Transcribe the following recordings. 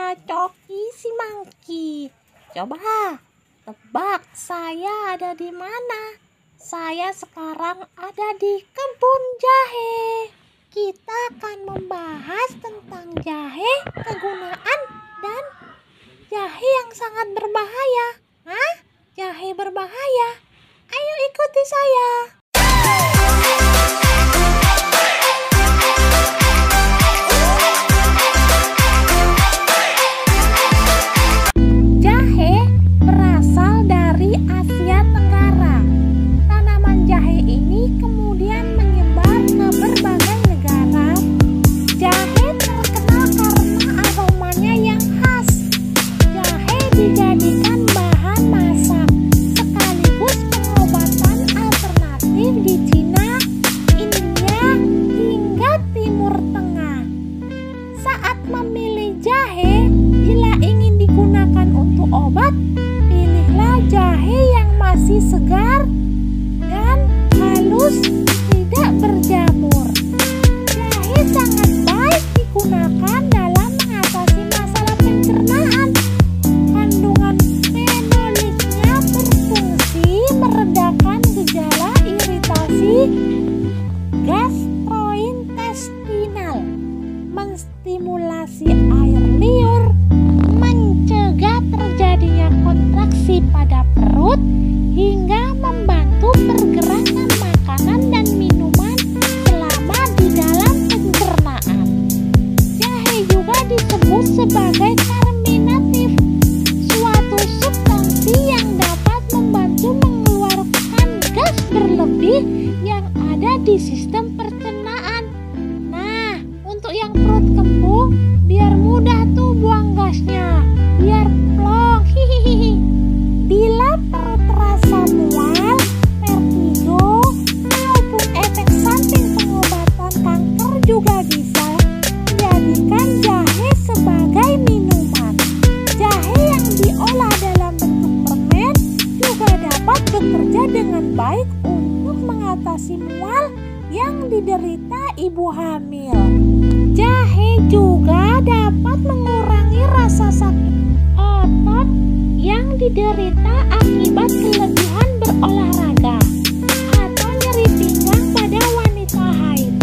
saya Coki si Mangki. Coba tebak saya ada di mana? Saya sekarang ada di kebun jahe. Kita akan membahas tentang jahe, kegunaan, dan jahe yang sangat berbahaya. Hah? Jahe berbahaya? Ayo ikuti saya. Jahe berasal dari Asia Tenggara. Tanaman jahe ini kemudian menyebar ke berbagai negara. Jahe terkenal karena aromanya yang khas. Jahe dijadikan bahan masak sekaligus pengobatan alternatif di Cina, India, hingga Timur Tengah. Saat memilih jahe, bila ingin digunakan untuk obat, pilihlah jahe yang masih segar dan halus, tidak berjamur. Jahe sangat baik digunakan dalam mengatasi masalah pencernaan. Kandungan fenoliknya berfungsi meredakan gejala iritasi gastrointestinal, menstimulasi air liur, mencegah terjadinya kontraksi pada perut, hingga membantu pergerakan makanan dan minuman selama di dalam pencernaan. Jahe juga disebut sebagai karminatif, suatu substansi yang dapat membantu mengeluarkan gas berlebih yang ada di sistem pencernaan. Nah, untuk yang perut kembung, biar mudah tuh buang gasnya, biar plong. Hihihi. Bila perut terasa mual, vertigo, maupun efek samping pengobatan kanker juga bisa menjadikan jahe sebagai minuman. Jahe yang diolah dalam bentuk permen juga dapat bekerja dengan baik untuk mengatasi mual yang diderita ibu hamil. Jahe juga dapat mengurangi rasa sakit otot yang diderita akibat kelebihan berolahraga atau nyeri pinggang pada wanita haid.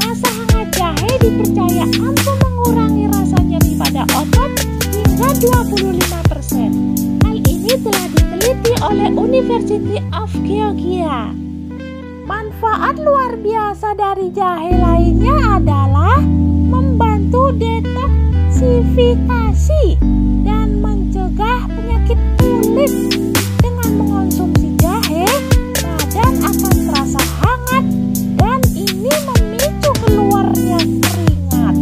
Rasa hangat jahe dipercaya mampu mengurangi rasa nyeri pada otot hingga 25%. Hal ini telah diteliti oleh University of Georgia. Manfaat luar biasa dari jahe lainnya adalah membantu detoksifikasi dan mencegah penyakit kulit. Dengan mengonsumsi jahe, badan akan terasa hangat dan ini memicu keluarnya keringat.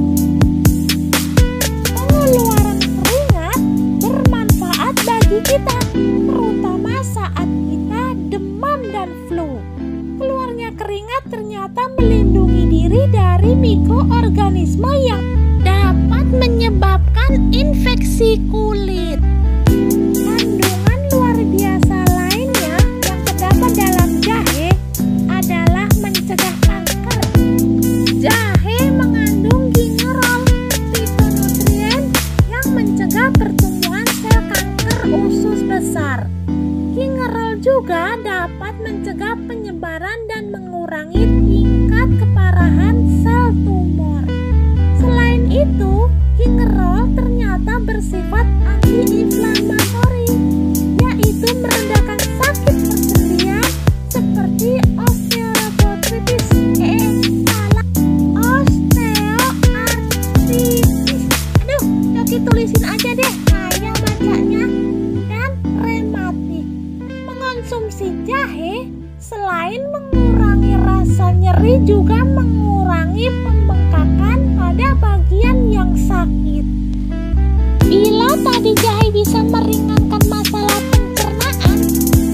Pengeluaran keringat bermanfaat bagi kita, terutama saat kita demam dan flu. Keluarnya keringat ternyata melindungi diri dari mikroorganisme yang dapat menyebabkan infeksi kulit. Kandungan luar biasa lainnya yang terdapat dalam jahe adalah mencegah kanker. Jahe mengandung gingerol, fitonutrien yang mencegah pertumbuhan sel kanker usus besar. Gingerol juga dapat mencegah penyebaran dan mengurangi tingkat keparahan sel tumor. Selain itu, gingerol ternyata bersifat anti-inflamatori, yaitu meredakan sakit persendian seperti osteoartritis, osteoartritis. Aduh, Coki tulisin aja deh, saya bacanya. Dan rematik. Mengonsumsi jahe selain mengurangi rasa nyeri juga mengurangi pembengkakan pada bagian yang sakit. Bila tadi jahe bisa meringankan masalah pencernaan,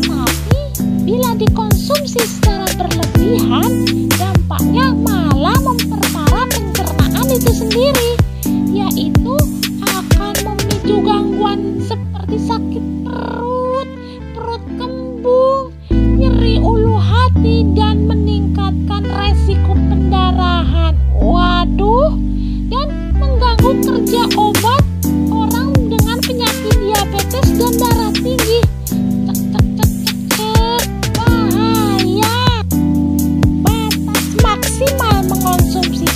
tapi bila dikonsumsi secara berlebihan, dampaknya malah memperparah pencernaan itu sendiri, yaitu akan memicu gangguan seperti sakit perut, perut kembung, nyeri ulu hati, dan meningkatkan resiko pendarahan. Waduh, dan mengganggu kerja obat orang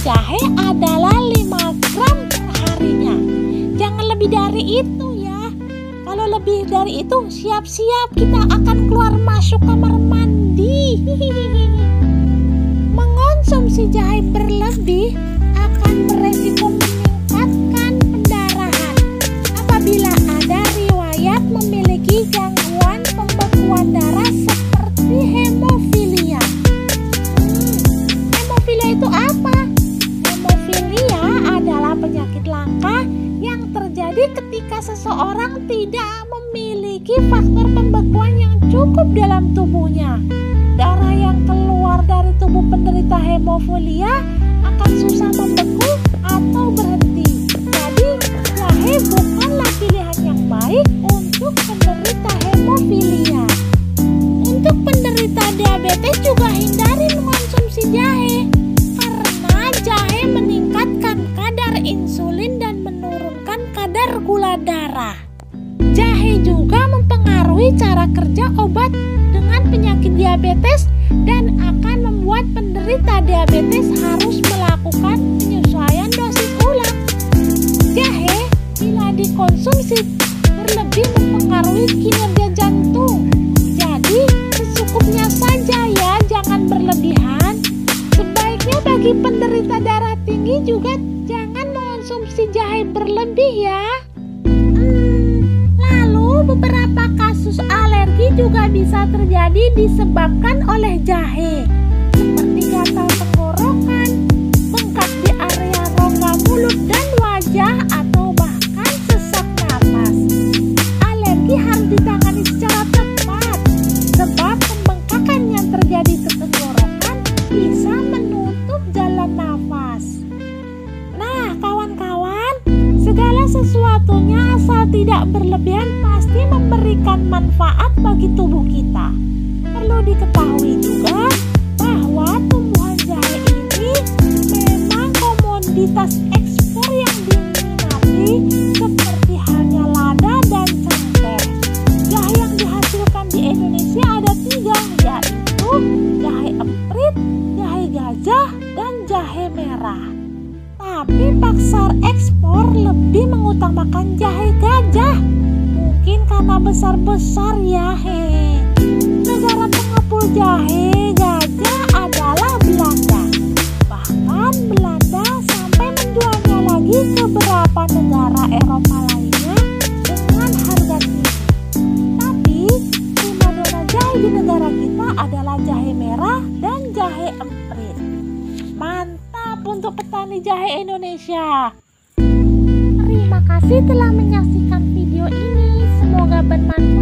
jahe adalah 5 gram perharinya. Jangan lebih dari itu ya. Kalau lebih dari itu, siap-siap kita akan keluar masuk kamar mandi. Mengonsumsi jahe berlebih akan beresiko meningkatkan pendarahan apabila ada riwayat memiliki gangguan pembekuan darah seperti hemofilia. Hemofilia itu apa? Hemofilia adalah penyakit langka yang terjadi ketika seseorang tidak memiliki faktor pembekuan yang cukup dalam tubuhnya. Darah yang keluar dari tubuh penderita hemofilia akan susah membeku atau berhenti. Jadi, jahe bukanlah pilihan yang baik untuk penderita hemofilia. Untuk penderita diabetes juga hindari mengonsumsi jahe karena jahe meningkatkan kadar insulin dan menurunkan kadar gula darah. Jahe juga mempengaruhi cara kerja obat dengan penyakit diabetes dan akan membuat penderita diabetes harus melakukan penyesuaian dosis ulang. Jahe bila dikonsumsi berlebih mempengaruhi kinerja jantung. Jadi secukupnya saja ya, jangan berlebihan. Sebaiknya bagi penderita darah tinggi juga jangan mengonsumsi jahe berlebih ya. Beberapa kasus alergi juga bisa terjadi disebabkan oleh jahe, seperti gatal tenggorokan, bengkak di area rongga mulut dan wajah, atau bahkan sesak napas. Alergi harus ditangani secara tepat, sebab pembengkakan yang terjadi ke tenggorokan bisa menutup jalan nafas. Nah, kawan-kawan, segala sesuatunya asal tidak berlebihan pasti memberikan manfaat bagi tubuh kita. Perlu diketahui juga bahwa tumbuhan jahe ini memang komoditas ekspor yang diminati, seperti halnya lada dan cengkeh. Jahe yang dihasilkan di Indonesia ada 3, yaitu jahe emprit, jahe gajah, dan jahe merah. Tapi pasar ekspor lebih mengutamakan jahe gajah. Mungkin karena besar-besar ya he. Negara pengepul jahe gajah adalah Belanda. Bahkan Belanda sampai menjualnya lagi ke beberapa negara Eropa lainnya dengan harga tinggi. Tapi primadona jahe di negara kita adalah jahe merah dan jahe emprit. Mantap untuk petani jahe Indonesia. Terima kasih telah menyaksikan video ini. Semoga bermanfaat.